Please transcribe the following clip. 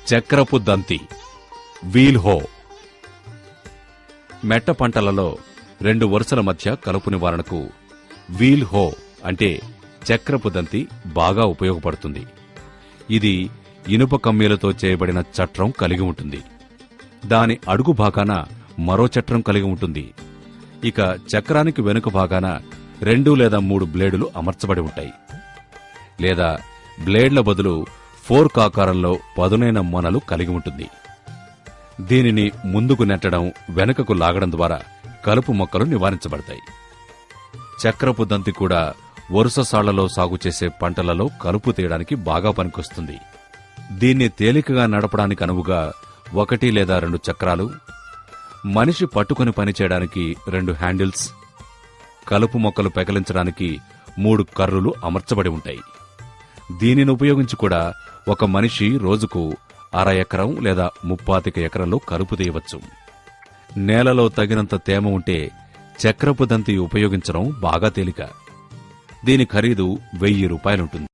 చక్రపు దంతి, wheel హో. మెట్ట పంటలలో 2 వరుసల మధ్య కలుపు నివారణకు వీల్ హో అంటే చక్రపు దంతి బాగా ఉపయోగపడుతుంది. ఇది ఇనుప కమ్మీలతో చేయబడిన చట్రం కలిగి ఉంటుంది. దాని అడుగు భాగాన మరో చట్రం కలిగి ఉంటుంది. ఇక చక్రానికి వెనుక భాగాన 2 లేదా 3 బ్లేడులు అమర్చబడి ఉంటాయి. లేదా బ్లేడ్ల బదులు ఫోర్క్ ఆకారంలో పదునైన మొనలు కలిగి ఉంటుంది. దీనిని ముందుకు నెట్టడం, వెనుకకు లాగడం ద్వారా కలుపు మొక్కలు నివారించబడతాయి. చక్రపు దంతి కూడా వరుస సాళ్లలో సాగు చేసే పంటలలో కలుపు తీయడానికి బాగా పనికొస్తుంది. దీన్ని తేలికగా నడపడానికి అనువుగా 1 లేదా 2 చక్రాలు, మనిషి పట్టుకుని పనిచేయడానికి 2 హ్యాండిల్స్, కలుపు మొక్కలు పెకలించడానికి 3 కర్రులు అమర్చబడి ఉంటాయి. దీనిని ఉపయోగించి కూడా ఒక మనిషి రోజుకు 1/2 ఎకరం లేదా 35 ఎకరంలో కలుపు తీయవచ్చు. నేలలో తగినంత తేమ ఉంటే చక్రపు దంతి ఉపయోగించడం బాగా తేలిక. దీని ఖరీదు 1000 రూపాయలుంటుంది.